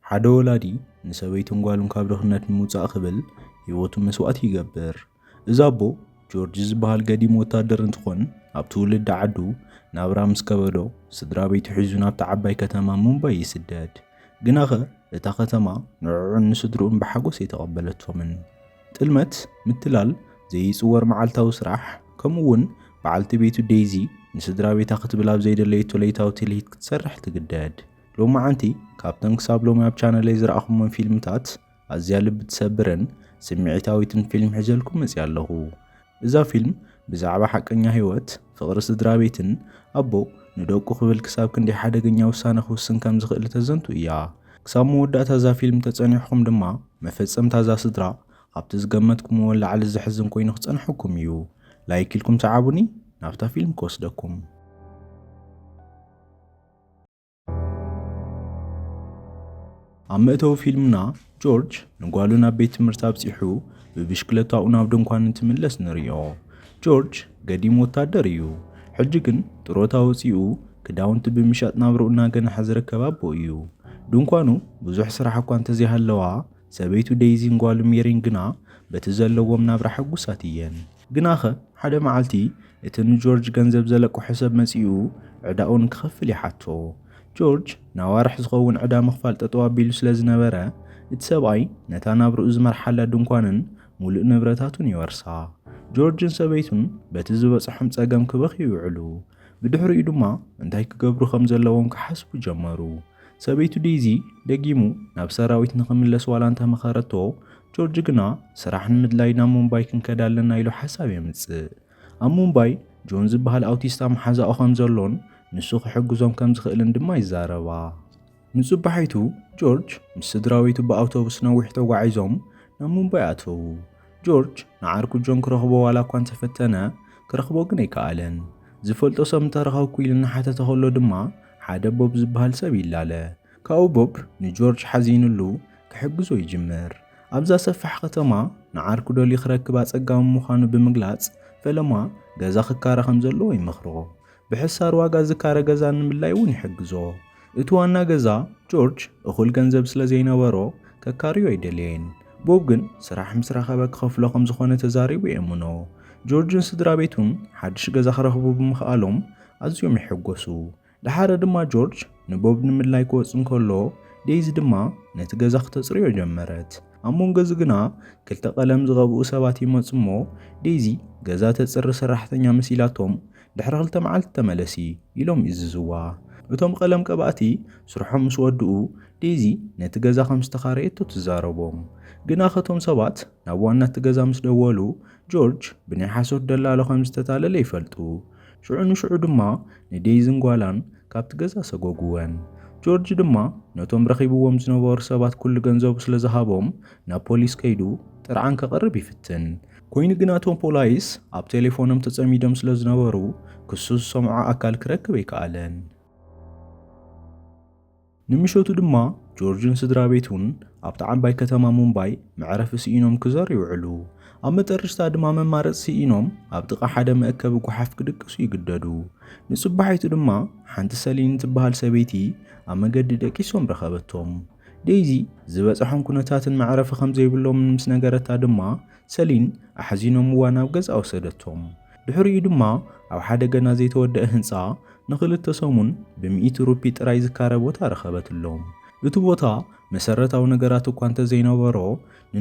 ሓደ ወላዲ ንሰበይቱን ጓሉን ካብ ድኽነት ንምውፃእ ክብል ህይወቱ መስዋዕት ይገብር። እዚ ኣቦ ጆርጅ ዝበሃል ገዲም ወታደር እንትኾን ኣብ ትውልድ ዓዱ ናብራ ምስ ከበዶ ስድራ ቤቱ ሒዙ ናብታ ዓባይ ከተማ ሙምባይ ይስደድ። ግናኸ እታ ከተማ ንዕዑን ንስድሩኡን ብሓጎስ የተቐበለቶምን። ጥልመት ምትላል ዘይፅወር መዓልታዊ ስራሕ ከምኡውን በዓልቲ ቤቱ ዴይዚ ንስድራ ቤታ ክትብል ኣብ ዘይደለየቶ ለይታዊ ትልሂት ክትሰርሕ ትግደድ። ሎማዓንቲ ካብተን ክሳብ ሎሚ ኣብ ቻነለይ ዝረኣኹሞን ፊልምታት ኣዝያ ልቢ ትሰብርን ስምዒታዊትን ፊልም ሒዘልኩም መፅእ ኣለኹ። እዛ ፊልም ብዛዕባ ሓቀኛ ህይወት ፍቕሪ ስድራ ቤትን ኣቦ ንደቁ ክብል ክሳብ ክንደይ ሓደገኛ ውሳነ ክውስን ከም ዝኽእል ተዘንቱ እያ። ክሳብ መወዳእታ እዛ ፊልም ተጸኒሕኩም ድማ መፈጸምታ እዛ ስድራ ካብቲ ዝገመትኩምዎ ላዕሊ ዝሕዝን ኮይኑ ክጸንሐኩም እዩ። ላይክ ኢልኩም ተዓቡኒ ናብታ ፊልም ክወስደኩም። ኣብ መእተዊ ፊልምና ጆርጅ ንጓሉ ናብ ቤት ትምህርቲ ኣብፂሑ ብብሽክለታኡ ናብ ድንኳን እንትምለስ ንሪኦ። ጆርጅ ገዲም ወታደር እዩ። ሕጂ ግን ጥሮታ ወፂኡ ክዳውንቲ ብምሻጥ ናብርኡ እናገንሐ ዝርከብ ኣቦ እዩ። ድንኳኑ ብዙሕ ስራሕ እኳ እንተዘይሃለዋ ሰበይቱ ዴይዚን ጓሉ ሜሪን ግና በቲ ዘለዎም ናብራ ሕጉሳት እየን። ግናኸ ሓደ መዓልቲ እቲ ንጆርጅ ገንዘብ ዘለቁ ሕሰብ መፂኡ ዕዳኡን ክኸፍል ይሓቶ። ጆርጅ ናዋርሕ ዝኸውን ዕዳ ምኽፋል ጠጠው ኣቢሉ ስለ ዝነበረ እቲ ሰብኣይ ነታ ናብርኡ ዝመርሓላ ድንኳንን ሙሉእ ንብረታቱን ይወርሳ። ጆርጅን ሰበይቱን በቲ ዝበፅሖም ፀገም ክበኽዩ ይውዕሉ። ብድሕሪኡ ድማ እንታይ ክገብሩ ከም ዘለዎም ክሓስቡ ጀመሩ። ሰበይቱ ዴይዚ ደጊሙ ናብ ሰራዊት ንኽምለስ ዋላ እንተመኸረቶ ጆርጅ ግና ስራሕ ንምድላይ ናብ ሙምባይ ክንከድ ኣለና ኢሉ ሓሳብ የምፅእ። ኣብ ሙምባይ ጆን ዝበሃል ኣውቲስታ መሓዛኦ ከም ዘሎን ንሱ ክሕግዞም ከም ዝኽእልን ድማ ይዛረባ። ንጽባሒቱ ጆርጅ ምስ ስድራቤቱ ብኣውቶቡስ ነዊሕ ተጓዒዞም ናብ ሙምባይ ኣተዉ። ጆርጅ ንዓርኩ ጆን ክረኽቦ ዋላ እኳ እንተፈተነ ክረኽቦ ግን ኣይከኣለን። ዝፈልጦ ሰብ እንተረኸብኩ ኢሉ እናሓተተ ከሎ ድማ ሓደ ቦብ ዝበሃል ሰብ ይላለ። ካብኡ ቦብ ንጆርጅ ሓዚኑሉ ክሕግዞ ይጅምር። ኣብዛ ሰፋሕ ከተማ ንዓርኩ ደልዩ ክረክብ ኣጸጋሚ ምዃኑ ብምግላጽ ፈለማ ገዛ ክካረ ከም ዘለዎ ይመኽሮ። ብሕሳር ዋጋ ዝካረ ገዛ ንምላይ እውን ይሕግዞ። እቲ ዋና ገዛ ጆርጅ እኹል ገንዘብ ስለ ዘይነበሮ ከካርዮ ኣይደልየን። ቦብ ግን ስራሕ ምስ ረኸበ ክኸፍሎ ከም ዝኾነ ተዛሪቡ የእምኖ። ጆርጅን ስድራ ቤቱን ሓድሽ ገዛ ክረኽቡ ብምኽኣሎም ኣዝዮም ይሕጎሱ። ድሓረ ድማ ጆርጅ ንቦብ ንምላይ ክወፅ እንከሎ ዴይዚ ድማ ነቲ ገዛ ክተፅርዮ ጀመረት። ኣብ መንጎ እዚ ግና ክልተ ቀለም ዝቐብኡ ሰባት ይመፁ እሞ ዴይዚ ገዛ ተፅሪ ሰራሕተኛ መሲላቶም ድሕሪ 2 መዓልቲ ተመለሲ ኢሎም ይዝዝዋ። እቶም ቀለም ቀባእቲ ስርሖም ምስ ወድኡ ዴይዚ ነቲ ገዛ ከም ዝተኻረየቶ ትዛረቦም። ግና ኸቶም ሰባት ናብ ዋና እቲ ገዛ ምስ ደወሉ ጆርጅ ብናይ ሓሶት ደላሎ ከም ዝተታለለ ይፈልጡ። ሽዑ ንሽዑ ድማ ንዴይዝን ጓላን ካብቲ ገዛ ሰጎግወን። ጆርጅ ድማ ነቶም ረኺብዎም ዝነበሩ ሰባት ኩሉ ገንዘቡ ስለ ዝሃቦም ናብ ፖሊስ ከይዱ ጥርዓን ከቐርብ ይፍትን። ኮይኑ ግና እቶም ፖላይስ ኣብ ቴሌፎኖም ተጸሚዶም ስለ ዝነበሩ ክሱ ዝሰምዖ ኣካል ክረክብ ኣይከኣለን። ንምሸቱ ድማ ጆርጅን ስድራ ቤቱን ኣብቲ ዓባይ ከተማ ሙምባይ መዕረፊ ስኢኖም ክዘር ይውዕሉ። ኣብ መጨረሽታ ድማ መማረፂ ስኢኖም ኣብ ጥቓ ሓደ መእከቢ ጓሓፍ ክድቅሱ ይግደዱ። ንጽባሒቱ ድማ ሓንቲ ሰሊን ትበሃል ሰበይቲ ኣብ መገዲ ደቂሶም ረኸበቶም። ዴይዚ ዝበፅሖም ኩነታትን መዕረፊ ከም ዘይብሎም ምስ ነገረታ ድማ ሰሊን ኣሓዚኖምዋ ናብ ገዛ ወሰደቶም። ድሕሪኡ ድማ ኣብ ሓደ ገና ዘይተወደአ ህንፃ ንኽልተ ሰሙን ብ100 ሩፒ ጥራይ ዝካረ ቦታ ረኸበትሎም። እቲ ቦታ መሰረታዊ ነገራት እኳ እንተዘይነበሮ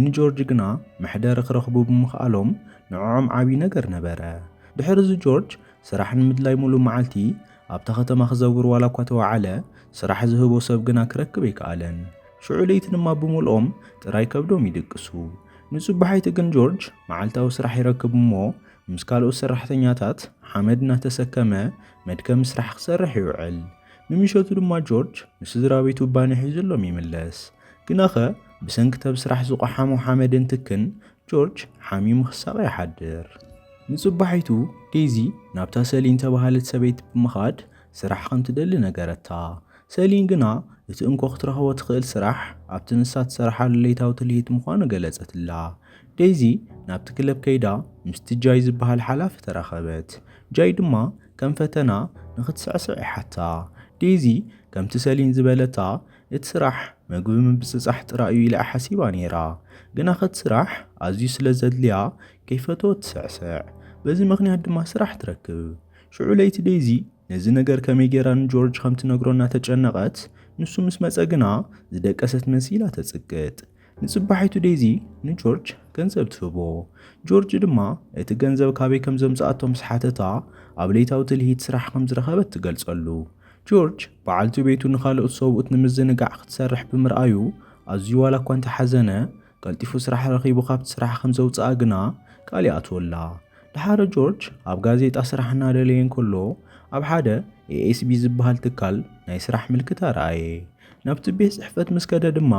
ንጆርጅ ግና መሕደሪ ክረኽቡ ብምኽኣሎም ንዕዖም ዓብዪ ነገር ነበረ። ድሕሪ እዚ ጆርጅ ስራሕ ንምድላይ ሙሉእ መዓልቲ ኣብታ ከተማ ክዘውር ዋላ እኳ ተዋዓለ ስራሕ ዝህቦ ሰብ ግና ክረክብ ኣይከኣለን። ሽዑ ለይቲ ድማ ብምልኦም ጥራይ ከብዶም ይድቅሱ። ንጽባሒቱ ግን ጆርጅ መዓልታዊ ስራሕ ይረክብ እሞ ምስ ካልኦት ሰራሕተኛታት ሓመድ እናተሰከመ መድከሚ ስራሕ ክሰርሕ ይውዕል። ንምሸቱ ድማ ጆርጅ ንስድራ ቤቱ ባኒ ሒዙሎም ይምለስ። ግናኸ ብሰንኪ ስራሕ ዝቆሓሞ ሓመድ እንትክን ጆርጅ ሓሚሙ ክሳቐ ይሓድር። ንጽባሒቱ ዴይዚ ናብታ ሰሊን ተባሃለት ሰበይቲ ብምኻድ ስራሕ ከም ትደሊ ነገረታ። ሰሊን ግና እቲ እንኮ ክትረኽቦ ትኽእል ስራሕ ኣብቲ ንሳ ትሰርሓሉ ለይታዊ ትልሂት ምዃኑ ገለጸትላ። ዴይዚ ናብቲ ክለብ ከይዳ ምስቲ ጃይ ዝበሃል ሓላፊ ተረኸበት። ጃይ ድማ ከም ፈተና ንኽትስዕስዕ ይሓታ። ዴይዚ ከምቲ ሰሊን ዝበለታ እቲ ስራሕ ምግቢ ምብፅጻሕ ጥራይ እዩ ኢላ ሓሲባ ነይራ። ግና ኸት ስራሕ ኣዝዩ ስለ ዘድልያ ከይፈትዎ ትስዕስዕ። በዚ ምኽንያት ድማ ስራሕ ትረክብ። ሽዑ ለይቲ ዴይዚ ነዚ ነገር ከመይ ጌራ ንጆርጅ ከም ትነግሮና ተጨነቐት። ንሱ ምስ መፀ ግና ዝደቀሰት መሲላ ተጽቅጥ። ንጽባሒቱ ዴይዚ ንጆርጅ ገንዘብ ትህቦ። ጆርጅ ድማ እቲ ገንዘብ ካበይ ከም ዘምጽኣቶ ምስ ሓተታ ኣብ ለይታዊ ትልሂት ስራሕ ከም ዝረኸበት ትገልጸሉ። ጆርጅ በዓልቲ ቤቱ ንኻልኦት ሰብኡት ንምዝንጋዕ ክትሰርሕ ብምርኣዩ ኣዝዩ ዋላ እኳ እንተሓዘነ ቀልጢፉ ስራሕ ረኺቡ ካብቲ ስራሕ ከም ዘውፅኣ ግና ቃል ይኣትወላ። ድሓረ ጆርጅ ኣብ ጋዜጣ ስራሕ እናደለየ እንከሎ ኣብ ሓደ ኤኤስቢ ዝበሃል ትካል ናይ ስራሕ ምልክታ ረኣየ። ናብቲ ቤት ጽሕፈት ምስ ከደ ድማ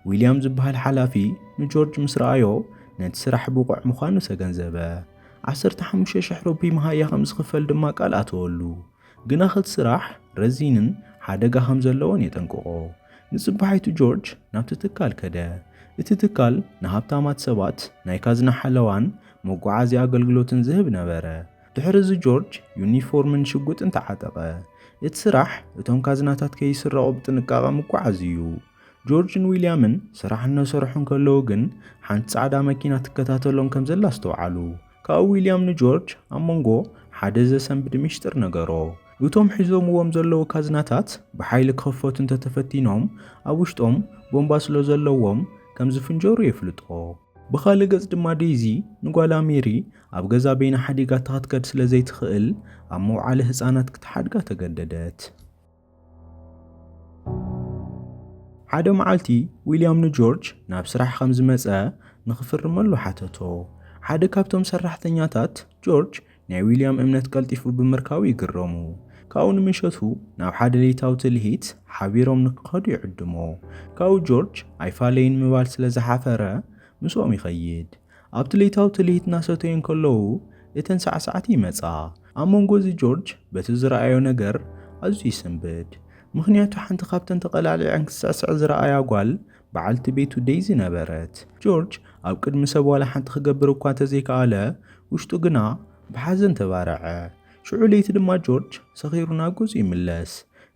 ዊልያም ዝበሃል ሓላፊ ንጆርጅ ምስ ረኣዮ ነቲ ስራሕ ብቑዕ ምዃኑ ተገንዘበ። 15,000 ሩፒ መሃያ ከም ዝኽፈል ድማ ቃል ኣተወሉ። ግና ኸት ስራሕ ረዚንን ሓደጋ ከም ዘለዎን የጠንቅቖ። ንጽባሒቱ ጆርጅ ናብቲ ትካል ከደ። እቲ ትካል ንሃብታማት ሰባት ናይ ካዝና ሓለዋን መጓዓዝያ ኣገልግሎትን ዝህብ ነበረ። ድሕሪ እዚ ጆርጅ ዩኒፎርምን ሽጉጥን ተዓጠቐ። እቲ ስራሕ እቶም ካዝናታት ከይስረቑ ብጥንቃቐ ምጓዓዝ እዩ። ጆርጅን ዊልያምን ስራሕ እናሰርሑ ከለዉ ግን ሓንቲ ጻዕዳ መኪና ትከታተሎም ከም ዘላ ዝተውዓሉ። ካብኡ ዊልያም ንጆርጅ ኣብ መንጎ ሓደ ዘሰንብድ ሚሽጥር ነገሮ። እቶም ሒዞምዎም ዘለዉ ካዝናታት ብሓይሊ ክኽፈቱ እንተተፈቲኖም ኣብ ውሽጦም ቦምባ ስለ ዘለዎም ከም ዝፍንጀሩ የፍልጦ። ብኻልእ ገጽ ድማ ዴይዚ ንጓላ ሜሪ ኣብ ገዛ በይና ሓዲጋ ተኸትከድ ስለ ዘይትኽእል ኣብ መውዓሊ ህፃናት ክትሓድጋ ተገደደት። ሓደ መዓልቲ ዊልያም ንጆርጅ ናብ ስራሕ ከም ዝመፀ ንኽፍርመሉ ሓተቶ። ሓደ ካብቶም ሰራሕተኛታት ጆርጅ ናይ ዊልያም እምነት ቀልጢፉ ብምርካቡ ይግረሙ። ካብኡ ንምሸቱ ናብ ሓደ ለይታዊ ትልሂት ሓቢሮም ንክኸዱ ይዕድሞ። ካብኡ ጆርጅ ኣይፋለይን ምባል ስለ ዝሓፈረ ምስኦም ይኸይድ። ኣብቲ ለይታዊ ትልሂት እናሰተዩ ከለዉ እተን ሳዕሳዕቲ ይመጻ። ኣብ መንጎ እዚ ጆርጅ በቲ ዝረኣዮ ነገር ኣዝዩ ይስንብድ። ምኽንያቱ ሓንቲ ካብተን ተቐላሊዐን ክትስዕስዕ ዝረኣያ ጓል በዓልቲ ቤቱ ዴይዚ ነበረት። ጆርጅ ኣብ ቅድሚ ሰብ ዋላ ሓንቲ ክገብር እኳ እንተዘይከኣለ ውሽጡ ግና ብሓዘን ተባረዐ። ሽዑ ለይቲ ድማ ጆርጅ ሰኺሩ ናብ ገጹ ይምለስ።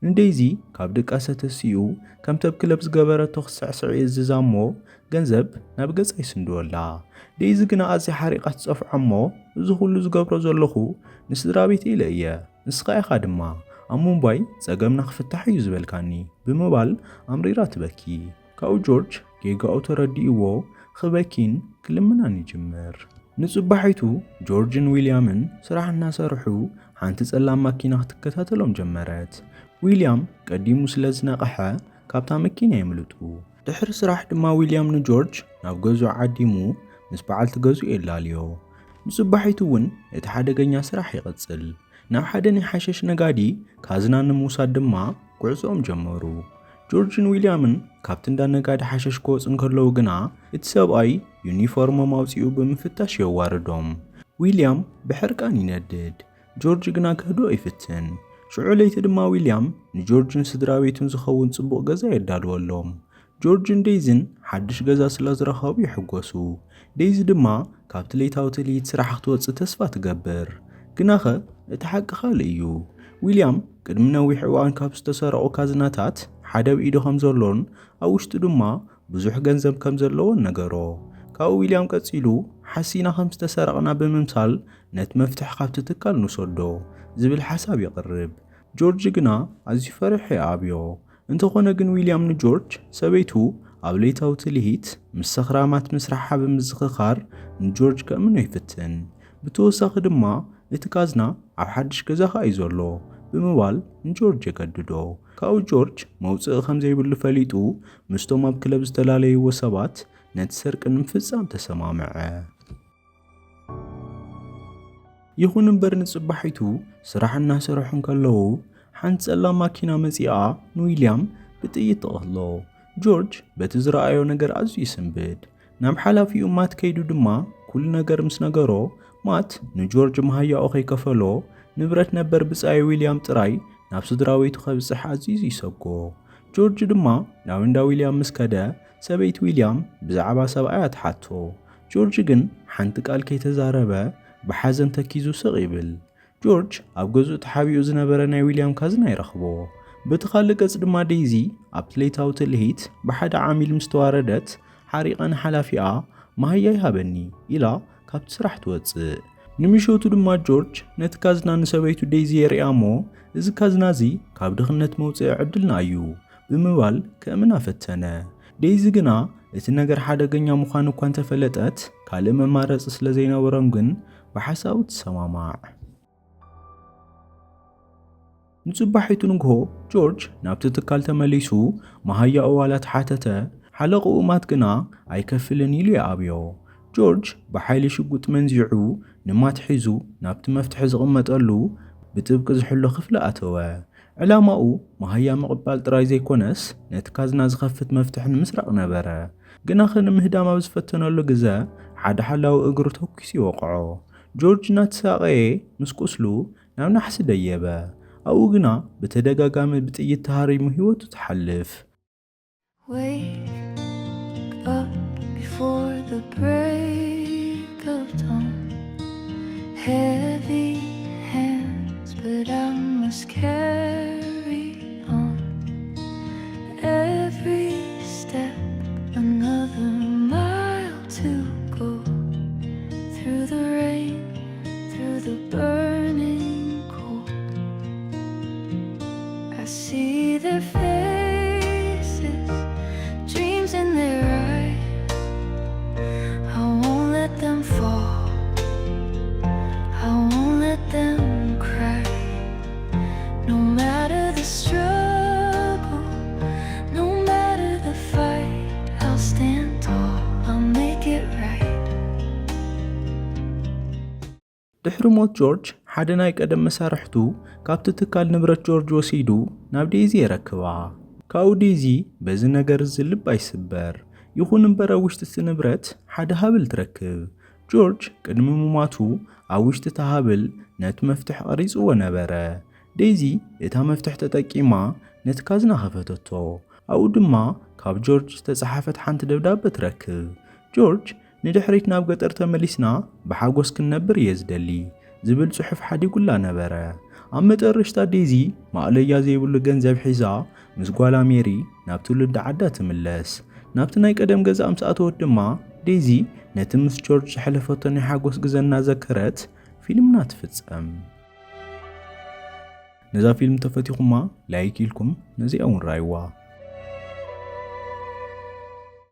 ንዴይዚ ካብ ድቃሰ ተሲኡ ከም ተብክለብ ዝገበረቶ ክስዕስዕ ይእዝዛ እሞ ገንዘብ ናብ ገጻ ይስንድወላ። ዴይዚ ግና ኣዝያ ሓሪቓ ትጸፍዖ እሞ እዚ ኩሉ ዝገብሮ ዘለኹ ንስድራ ቤተይ ኢለ እየ፣ ንስኻ ኢኻ ድማ ኣብ ሙምባይ ጸገምና ክፍታሕ እዩ ዝበልካኒ ብምባል ኣምሪራ ትበኪ። ካብኡ ጆርጅ ጌጋኡ ተረዲእዎ ክበኪን ክልምናን ይጅምር። ንጽባሒቱ ጆርጅን ዊልያምን ስራሕ እናሰርሑ ሓንቲ ጸላም መኪና ክትከታተሎም ጀመረት። ዊልያም ቀዲሙ ስለ ዝነቐሐ ካብታ መኪና የምልጡ። ድሕሪ ስራሕ ድማ ዊልያም ንጆርጅ ናብ ገዝኡ ዓዲሙ ምስ በዓልቲ ገዝኡ የላልዮ። ንጽባሒቱ እውን እቲ ሓደገኛ ስራሕ ይቐጽል። ናብ ሓደ ናይ ሓሸሽ ነጋዲ ካዝና ንምውሳድ ድማ ጉዕዞኦም ጀመሩ። ጆርጅን ዊልያምን ካብቲ እንዳ ነጋዲ ሓሸሽ ክወፁ እንከለዉ ግና እቲ ሰብኣይ ዩኒፎርሞም ኣውፂኡ ብምፍታሽ የዋርዶም። ዊልያም ብሕርቃን ይነድድ። ጆርጅ ግና ክህዶ ይፍትን። ሽዑ ለይቲ ድማ ዊልያም ንጆርጅን ስድራ ቤቱን ዝኸውን ጽቡቕ ገዛ የዳልወሎም። ጆርጅን ዴይዝን ሓድሽ ገዛ ስለ ዝረኸቡ ይሕጎሱ። ዴይዚ ድማ ካብቲ ለይታዊ ትልሂት ስራሕ ክትወፅእ ተስፋ ትገብር። ግናኸ እቲ ሓቂ ካልእ እዩ። ዊልያም ቅድሚ ነዊሕ እዋን ካብ ዝተሰርቑ ካዝናታት ሓደ ብኢዱ ከም ዘሎን ኣብ ውሽጡ ድማ ብዙሕ ገንዘብ ከም ዘለዎን ነገሮ። ካብኡ ዊልያም ቀፂሉ ሓሲና ከም ዝተሰረቕና ብምምሳል ነቲ መፍትሕ ካብቲ ትካል ንውሰዶ ዝብል ሓሳብ ይቕርብ። ጆርጅ ግና ኣዝዩ ፈሪሑ ይኣብዮ። እንተኾነ ግን ዊልያም ንጆርጅ ሰበይቱ ኣብ ለይታዊ ትልሂት ምስ ሰኽራማት ምስራሓ ብምዝኽኻር ንጆርጅ ከእምኖ ይፍትን። ብተወሳኺ ድማ እቲ ካዝና ኣብ ሓድሽ ገዛኻ እዩ ዘሎ ብምባል ንጆርጅ የገድዶ። ካብኡ ጆርጅ መውፅኢ ከም ዘይብሉ ፈሊጡ ምስቶም ኣብ ክለብ ዝተላለይዎ ሰባት ነቲ ሰርቂ ንምፍጻም ተሰማምዐ። ይኹን እምበር ንጽባሒቱ ስራሕ እናሰርሑ ከለዉ ሓንቲ ጸላም ማኪና መጺኣ ንዊልያም ብጥይት ተቐትሎ። ጆርጅ በቲ ዝረኣዮ ነገር ኣዝዩ ይስንብድ። ናብ ሓላፊኡ ማት ከይዱ ድማ ኩሉ ነገር ምስ ነገሮ ማት ንጆርጅ መሃያኡ ከይከፈሎ ንብረት ነበር ብጻይ ዊልያም ጥራይ ናብ ስድራቤቱ ከብጽሕ ኣዝዩ ይሰጎ። ጆርጅ ድማ ናብ እንዳ ዊልያም ምስ ከደ ሰበይት ዊልያም ብዛዕባ ሰብኣያ ትሓቶ። ጆርጅ ግን ሓንቲ ቃል ከይተዛረበ ብሓዘን ተኪዙ ስቕ ይብል። ጆርጅ ኣብ ገዝኡ ተሓቢኡ ዝነበረ ናይ ዊልያም ካዝና ይረኽቦ። بتخلي قص دما ديزي أبتليتاو تلهيت بحد عامل مستواردت حريقا حلافئة ما هي يهابني إلا كابت سرح توتص نمشوتو دما جورج نتكازنا نسويتو ديزي ريامو إذا كازنازي كاب دخنت موتع عدلنا أيو بموال كأمنا فتنا ديزي قنا اتنقر حدا قنيا مخانو كوان تفلتت كالما مارس اسلزينا ورنقن بحساو تسمامع نصبحيتو نقهو جورج نابتو تكال تمليسو ما هيا أوالات حاتتا حلقو أمات قنا أي كفلن يلي أبيو جورج بحايل شقوت منزيعو نمات حيزو نابت مفتح زغمت قلو بتبقى زحلو خفلة أتوا علاماؤو ما هيا مقبال تراي زي كونس نتكازنا زخفت مفتح نمسرق نبرا قنا خن مهداما بزفتنا اللو قزا حد حلاو اقرو توكسي وقعو جورج ناتساقي مسكوسلو نام نحس ديابا أو قنا بتدقا قامل بتأيي تهاري مهيوتو تحلف Wake up before the break of dawn. Heavy hands, but I must carry on. Every step, another mile to go. Through the rain, through the burning cold. I see their faces, dreams in their eyes. I won't let them fall. I won't let them cry. No matter the struggle, no matter the fight, I'll stand tall, I'll make it right. دحر موت جورج حدا ناي قدم مسارحتو كابت تكال نبرت جورج وسيدو ناب ديزي يركبها كاو ديزي بزي نجر الزلب يسبر يخون نبرا وشت السنبرت حدا هابل تركب جورج قدم مماتو عوشت تهابل نت مفتح قريص ونبرا ديزي اتا مفتح تتاكيما نت كازنا خفتتو او دما كاب جورج تزحفت حانت دبداب بتركب جورج ندحريت ناب قطر تمليسنا بحاقوس كنبر يزدلي زبل صحف حدي كلها نبرا عمت الرشتا ديزي ما عليا زي بلو جنزب حيزا مسقوالا ميري نابتو لد عدا تملس نابتنا يقدم قزا امساتو الدما ديزي نتمس جورج حلفتني حاقوس قزنا ذكرت فيلمنا تفتسم نزا فيلم تفتيخما لايكي لكم نزي اون رايوا